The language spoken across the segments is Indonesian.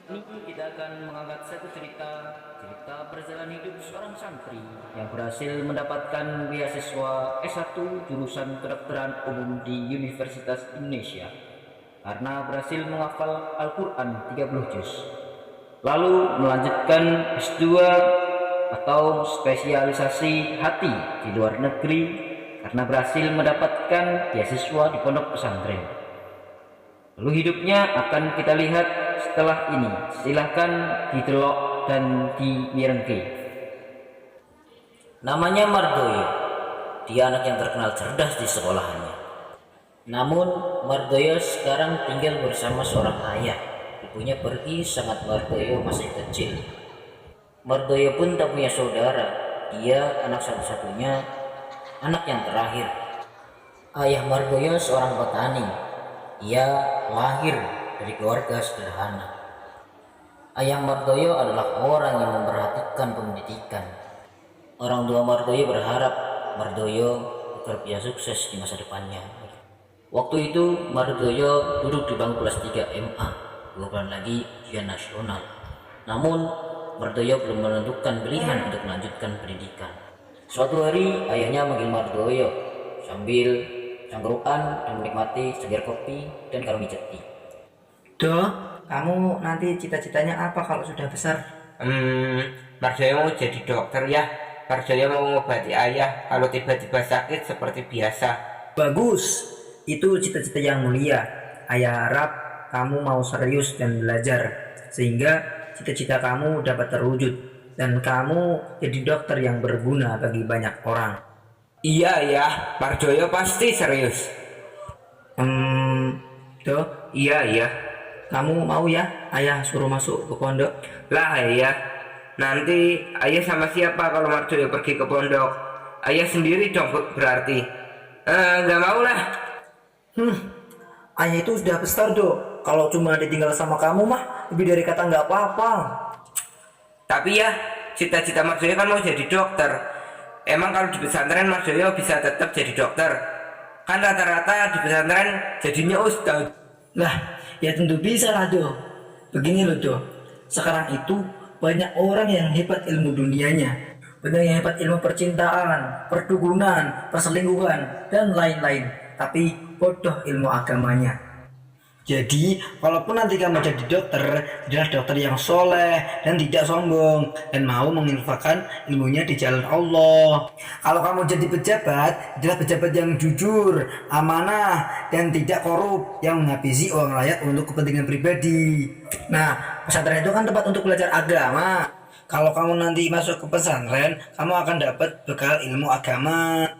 Ini kita akan mengangkat satu cerita perjalanan hidup seorang santri yang berhasil mendapatkan beasiswa S1 jurusan kedokteran umum di Universitas Indonesia karena berhasil menghafal Al-Quran 30 juz. Lalu melanjutkan S2 atau spesialisasi hati di luar negeri karena berhasil mendapatkan beasiswa di pondok pesantren. Lalu hidupnya akan kita lihat setelah ini. Silahkan didelok dan dimirengke. Namanya Mardoyo. Dia anak yang terkenal cerdas di sekolahannya. Namun Mardoyo sekarang tinggal bersama seorang ayah. Ibunya pergi saat Mardoyo masih kecil. Mardoyo pun tak punya saudara. Dia anak satu-satunya, anak yang terakhir. Ayah Mardoyo seorang petani. Ia lahir dari keluarga sederhana. Ayah Mardoyo adalah orang yang memperhatikan pendidikan. Orang tua Mardoyo berharap Mardoyo agar bisa sukses di masa depannya. Waktu itu Mardoyo duduk di bangku kelas 3 MA, 2 bulan lagi ujian nasional. Namun Mardoyo belum menentukan pilihan untuk melanjutkan pendidikan. Suatu hari ayahnya manggil Mardoyo sambil cangkruan dan menikmati segar kopi dan karung jeti. Doh, kamu nanti cita-citanya apa kalau sudah besar? Marjoyo mau jadi dokter ya. Marjoyo mau mengobati ayah kalau tiba-tiba sakit seperti biasa. Bagus, itu cita-cita yang mulia. Ayah harap kamu mau serius dan belajar, sehingga cita-cita kamu dapat terwujud dan kamu jadi dokter yang berguna bagi banyak orang. Iya ya, Marjoyo pasti serius. Doh, Iya. kamu mau ya ayah suruh masuk ke pondok? Lah ya, nanti ayah sama siapa kalau Marjoyo pergi ke pondok? Ayah sendiri dong berarti. Nggak mau lah. Ayah itu sudah besar doh. Kalau cuma ditinggal sama kamu mah lebih dari kata nggak apa-apa. Tapi ya, cita-cita Marjoyo kan mau jadi dokter. Emang kalau di pesantren Marjoyo bisa tetap jadi dokter? Kan rata-rata di pesantren jadinya ustaz. Lah, ya tentu bisa lah doh. Begini loh doh, sekarang itu banyak orang yang hebat ilmu dunianya, banyak yang hebat ilmu percintaan, perdukunan, perselingkuhan, dan lain-lain. Tapi bodoh ilmu agamanya. Jadi, walaupun nanti kamu jadi dokter, adalah dokter yang soleh dan tidak sombong dan mau menginfakkan ilmunya di jalan Allah. Kalau kamu jadi pejabat, adalah pejabat yang jujur, amanah, dan tidak korup, yang menghabisi uang rakyat untuk kepentingan pribadi. Nah, pesantren itu kan tempat untuk belajar agama. Kalau kamu nanti masuk ke pesantren, kamu akan dapat bekal ilmu agama.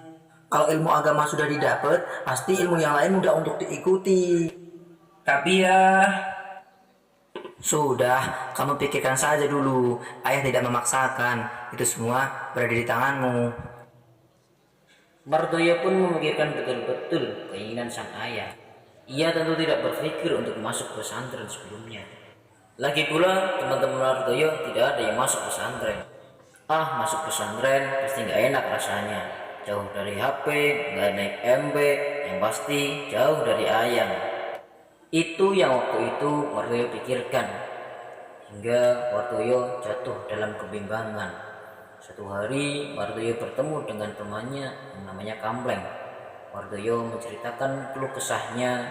Kalau ilmu agama sudah didapat, pasti ilmu yang lain mudah untuk diikuti. Tapi ya, Sudah, kamu pikirkan saja dulu. Ayah tidak memaksakan. Itu semua berada di tanganmu. Mardoyo pun memikirkan betul-betul keinginan sang ayah. Ia tentu tidak berpikir untuk masuk pesantren sebelumnya. Lagi pula teman-teman Mardoyo tidak ada yang masuk pesantren. Masuk pesantren pasti nggak enak rasanya. Jauh dari HP, nggak naik MB, yang pasti jauh dari ayam. Itu yang waktu itu Mardoyo pikirkan. Hingga Mardoyo jatuh dalam kebimbangan. Suatu hari Mardoyo bertemu dengan temannya yang namanya Kampleng. Mardoyo menceritakan keluh kesahnya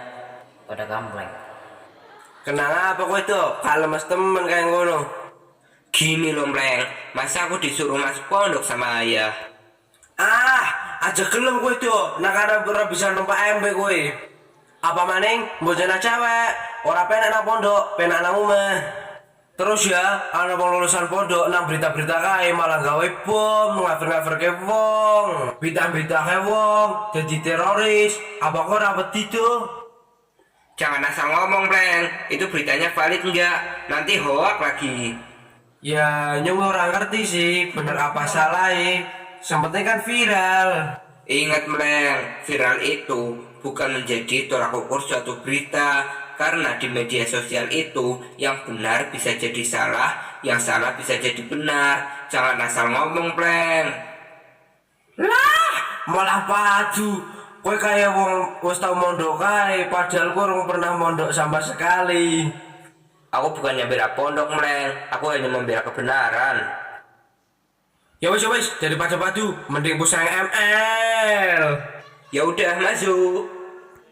pada Kampleng. kenapa kok itu? Kalau mas temen kayak ngono. Gini loh Mleng, masa aku disuruh masuk pondok sama ayah? Aja gelem kowe itu. Nah karena ora bisa numpak MB kowe. Apa maning bojone cewek, ora penak nang pondok, penak nang omah. Terus ya, ana wong lulusan pondok nang berita-berita kae malah gawe bom, ngafir-ngafirke wong, berita-berita wong, jadi teroris. Apa kok ora wedi tuh? Jangan asal ngomong, Pleng. Itu beritanya valid enggak? Nanti hoak lagi. Ya, nyoba orang ngerti sih, bener apa salahnya. Yang penting kan viral. Ingat, Pleng, viral itu bukan menjadi tolak ukur suatu berita. Karena di media sosial itu, yang benar bisa jadi salah, yang salah bisa jadi benar. Jangan asal ngomong, Pleng. Lah, malah padu. Kowe kaya wong wis tau mondok kae, padahal kowe ora pernah mondok sama sekali. Aku bukannya bela pondok, Mleng. Aku hanya membela kebenaran. Ya wis, daripada padu, mending pusing ML. Ya udah, masuk.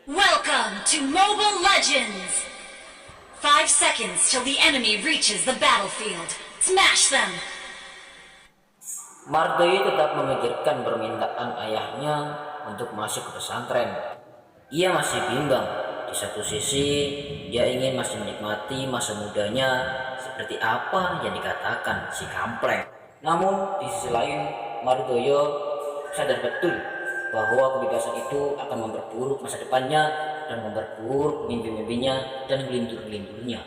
Welcome to Mobile Legends! 5 seconds till the enemy reaches the battlefield. Smash them! Mardoyo tetap memikirkan permintaan ayahnya untuk masuk ke pesantren. Ia masih bimbang. Di satu sisi, dia ingin masih menikmati masa mudanya seperti apa yang dikatakan si Kampleng. Namun, di sisi lain, Mardoyo sadar betul bahwa kebebasan itu akan memperburuk masa depannya dan memperburuk mimpi-mimpinya dan gelintur-gelinturnya.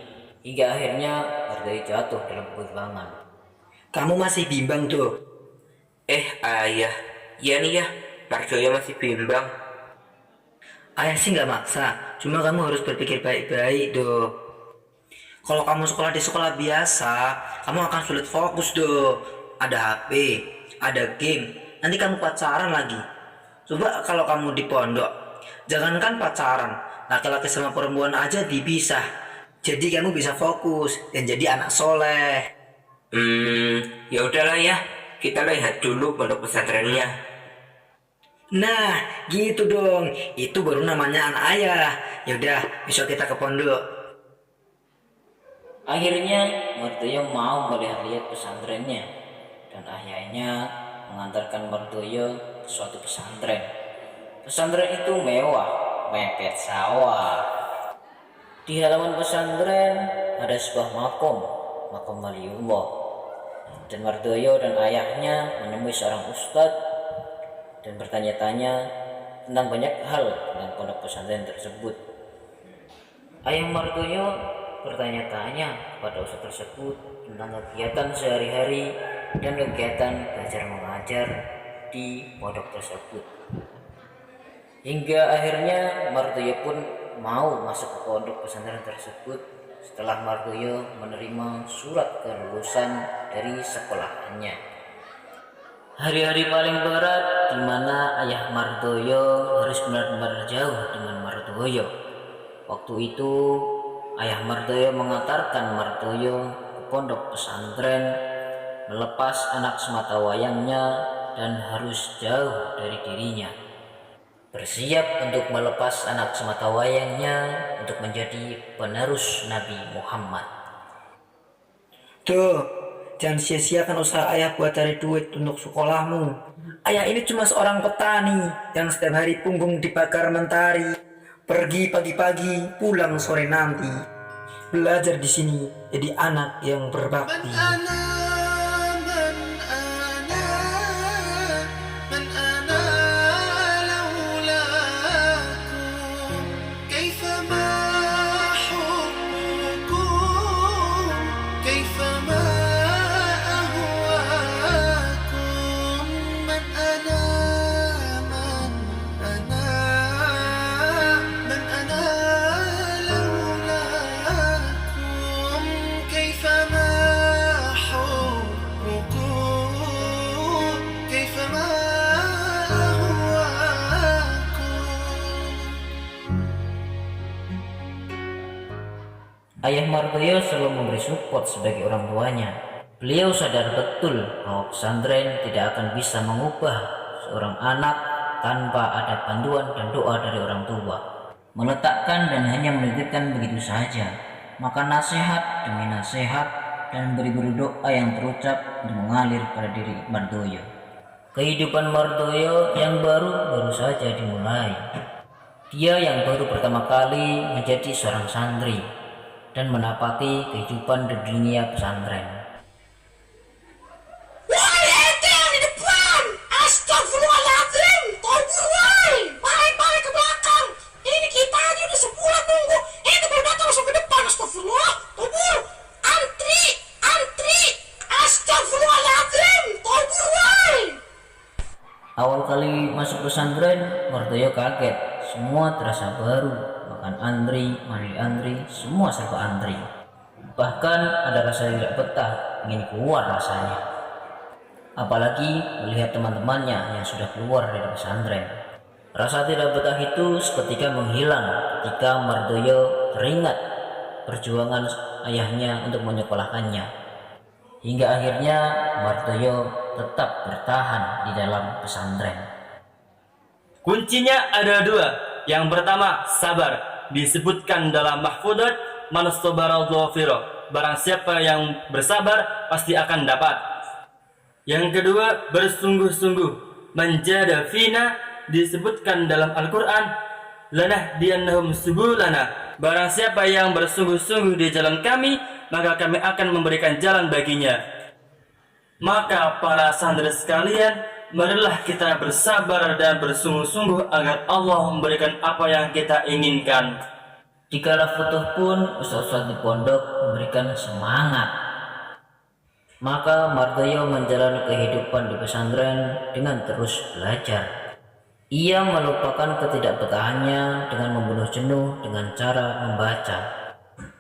Hingga akhirnya Mardoyo jatuh dalam kebimbangan. Kamu masih bimbang tuh? Ayah. Iya nih ya, Mardoyo masih bimbang. Ayah sih nggak maksa, cuma kamu harus berpikir baik-baik doh. Kalau kamu sekolah di sekolah biasa, kamu akan sulit fokus doh. Ada HP, ada game, nanti kamu pacaran lagi. Coba kalau kamu di pondok, jangankan pacaran, laki-laki sama perempuan aja dipisah. Jadi kamu bisa fokus dan jadi anak soleh. Ya udahlah ya, kita lihat dulu pondok pesantrennya. Nah, gitu dong. Itu baru namanya anak ayah. Yaudah, besok kita ke pondok. Akhirnya Mardoyo mau melihat-lihat pesantrennya dan ayahnya mengantarkan Mardoyo ke suatu pesantren. Pesantren itu mewah, mepet sawah. Di halaman pesantren ada sebuah makom waliullah. Dan Mardoyo dan ayahnya menemui seorang ustadz dan bertanya-tanya tentang banyak hal tentang pondok pesantren tersebut. Ayah Mardoyo bertanya-tanya kepada ustadz tersebut tentang kegiatan sehari-hari dan kegiatan belajar mengajar di pondok tersebut. Hingga akhirnya Mardoyo pun mau masuk ke pondok pesantren tersebut setelah Mardoyo menerima surat kelulusan dari sekolahannya. Hari-hari paling berat di mana ayah Mardoyo harus benar-benar jauh dengan Mardoyo. Waktu itu ayah Mardoyo mengantarkan Mardoyo ke pondok pesantren, melepas anak sematawayangnya dan harus jauh dari dirinya. Bersiap untuk melepas anak sematawayangnya untuk menjadi penerus Nabi Muhammad. Tuh, jangan sia-siakan usaha ayah buat cari duit untuk sekolahmu. Ayah ini cuma seorang petani yang setiap hari punggung dibakar mentari, pergi pagi-pagi, pulang sore nanti. Belajar di sini jadi anak yang berbakti. Ayah Mardoyo selalu memberi support sebagai orang tuanya. Beliau sadar betul bahwa pesantren tidak akan bisa mengubah seorang anak tanpa ada bantuan dan doa dari orang tua. Meletakkan dan hanya menitipkan begitu saja, maka nasihat demi nasihat dan beri-beri doa yang terucap dan mengalir pada diri Mardoyo. Kehidupan Mardoyo yang baru saja dimulai. Dia yang baru pertama kali menjadi seorang santri dan menapaki kehidupan di dunia pesantren. Wahai ente yang di depan! Astagfirullahaladzim! Tolong woi! Balik ke belakang! Ini kita aja udah sebulan nunggu. Ente baru datang langsung ke depan. Astagfirullah! Tolong! Antri! Astagfirullahaladzim! Tolong woi! Awal kali masuk pesantren, Mardoyo kaget. Semua terasa baru. Makan antri, mandi antri, semua serba antri. Bahkan ada rasa tidak betah, ingin keluar rasanya. Apalagi melihat teman-temannya yang sudah keluar dari pesantren. Rasa tidak betah itu seketika menghilang ketika Mardoyo teringat perjuangan ayahnya untuk menyekolahkannya. Hingga akhirnya Mardoyo tetap bertahan di dalam pesantren. Kuncinya ada dua. Yang pertama, sabar. Disebutkan dalam Mahfudat, man sabara dhafira. Barang siapa yang bersabar pasti akan dapat. Yang kedua, bersungguh-sungguh. Menjada fina, disebutkan dalam Al-Quran, lanahdiyannahum subulana. Barang siapa yang bersungguh-sungguh di jalan kami, maka kami akan memberikan jalan baginya. Maka para santri sekalian, marilah kita bersabar dan bersungguh-sungguh agar Allah memberikan apa yang kita inginkan. Dikala Futuh pun ustaz-ustaz di pondok memberikan semangat. Maka Mardoyo menjalani kehidupan di pesantren dengan terus belajar. Ia melupakan ketidakbetahannya dengan membunuh jenuh dengan cara membaca.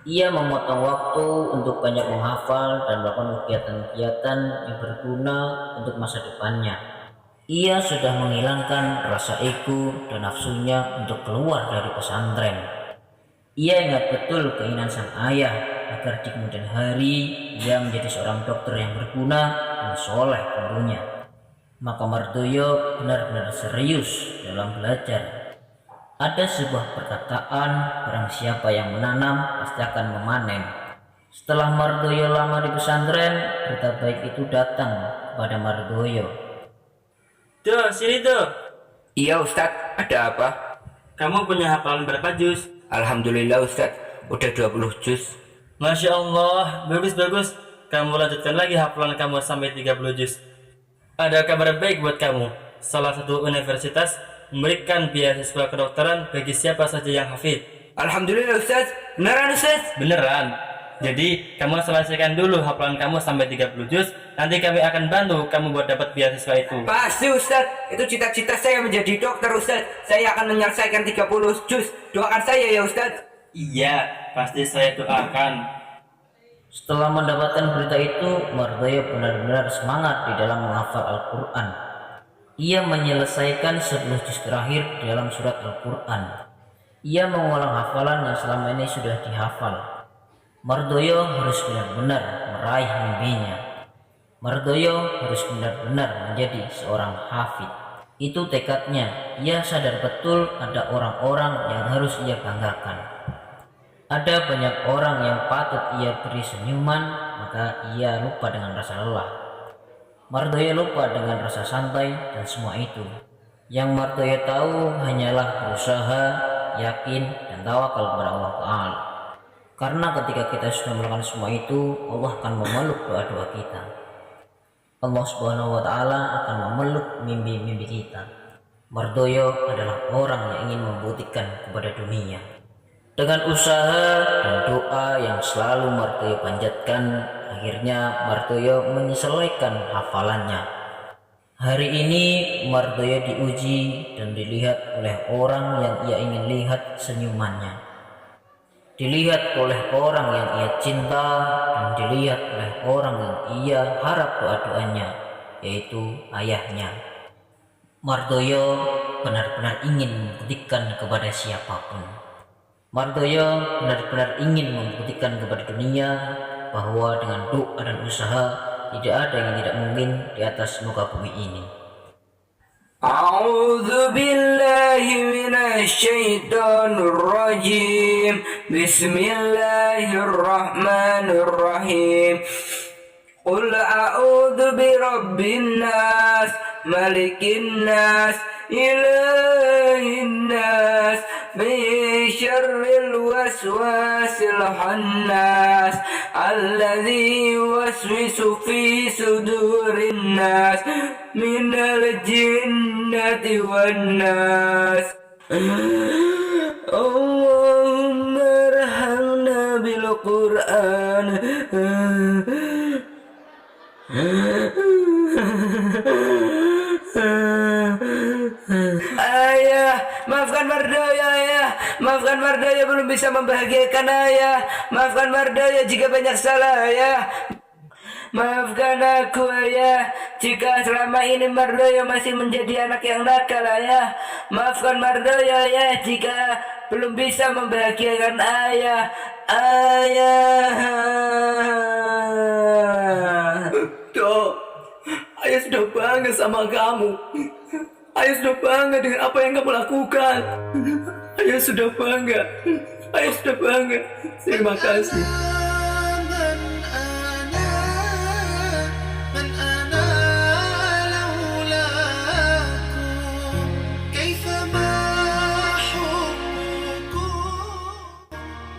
Ia memotong waktu untuk banyak menghafal dan melakukan kegiatan-kegiatan yang berguna untuk masa depannya. Ia sudah menghilangkan rasa ego dan nafsunya untuk keluar dari pesantren. Ia ingat betul keinginan sang ayah agar di kemudian hari ia menjadi seorang dokter yang berguna dan soleh tentunya. Maka Mardoyo benar-benar serius dalam belajar. Ada sebuah perkataan, barang siapa yang menanam pasti akan memanen. Setelah Mardoyo lama di pesantren, berita baik itu datang kepada Mardoyo. Tuh, sini tuh. Iya Ustadz, ada apa? Kamu punya hafalan berapa juz? Alhamdulillah Ustadz, udah 20 juz. Masya Allah, bagus-bagus. Kamu lanjutkan lagi hafalan kamu sampai 30 juz. Ada kabar baik buat kamu. Salah satu universitas memberikan beasiswa kedokteran bagi siapa saja yang hafid. Alhamdulillah Ustadz, beneran Ustadz? Beneran. Jadi kamu selesaikan dulu hafalan kamu sampai 30 juz. Nanti kami akan bantu kamu buat dapat beasiswa itu. Pasti Ustadz, itu cita-cita saya menjadi dokter Ustadz. Saya akan menyelesaikan 30 juz. Doakan saya ya Ustadz. Iya, pasti saya doakan. Setelah mendapatkan berita itu, Mardoyo benar-benar semangat di dalam menghafal Al-Quran. Ia menyelesaikan 10 juz terakhir di dalam surat Al-Quran. Ia mengulang hafalan yang selama ini sudah dihafal. Mardoyo harus benar-benar meraih mimpinya. Mardoyo harus benar-benar menjadi seorang hafid. Itu tekadnya. Ia sadar betul ada orang-orang yang harus ia banggakan. Ada banyak orang yang patut ia beri senyuman, maka ia lupa dengan rasa lelah. Mardoyo lupa dengan rasa santai dan semua itu. Yang Mardoyo tahu hanyalah berusaha, yakin, dan tawakal kepada Allah Ta'ala. Karena ketika kita sudah melakukan semua itu, Allah akan memeluk doa-doa kita. Allah Subhanahu wa Ta'ala akan memeluk mimpi-mimpi kita. Mardoyo adalah orang yang ingin membuktikan kepada dunia. Dengan usaha dan doa yang selalu Mardoyo panjatkan, akhirnya Mardoyo menyelesaikan hafalannya. Hari ini Mardoyo diuji dan dilihat oleh orang yang ia ingin lihat senyumannya. Dilihat oleh orang yang ia cinta dan dilihat oleh orang yang ia harap doa-doanya, yaitu ayahnya. Mardoyo benar-benar ingin membuktikan kepada siapapun. Mardoyo benar-benar ingin membuktikan kepada dunia bahwa dengan doa dan usaha tidak ada yang tidak mungkin di atas muka bumi ini. A'udzu billahi minasyaitonir rajim. Bismillahirrahmanirrahim. Qul a'udzu birabbin nas, malikin nas, ilahin nas, min syarril waswasil khannas, alladzi yuwaswisu fi sudurin nas, minal jinnati wan nas. Allahumma arhamna bil Qur'an. Ayah, maafkan Mardoyo ayah. Maafkan Mardoyo belum bisa membahagiakan ayah. Maafkan Mardoyo jika banyak salah ayah. Maafkan aku ayah, jika selama ini Mardoyo masih menjadi anak yang nakal ayah. Maafkan Mardoyo ya, jika belum bisa membahagiakan ayah. Ayah. Dok, ayah sudah bangga sama kamu. Ayah sudah bangga dengan apa yang kamu lakukan. Ayah sudah bangga. Ayah sudah bangga. Terima kasih. من أنا لولاكم كيفما حبكم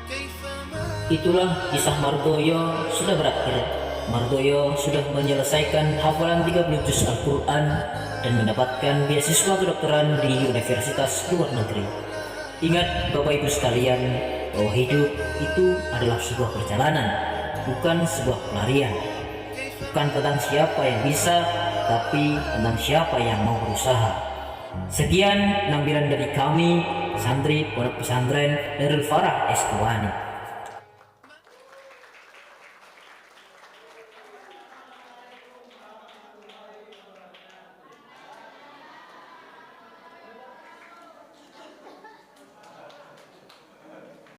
كيفما Itulah kisah Mardoyo sudah berakhir. Mardoyo sudah menyelesaikan hafalan 30 juz Al-Quran dan mendapatkan beasiswa kedokteran di universitas luar negeri. Ingat Bapak Ibu sekalian, bahwa hidup itu adalah sebuah perjalanan, bukan sebuah pelarian. Bukan tentang siapa yang bisa, tapi tentang siapa yang mau berusaha. Sekian nampilan dari kami, santri Pondok Pesantren Darul Farah Eskawani.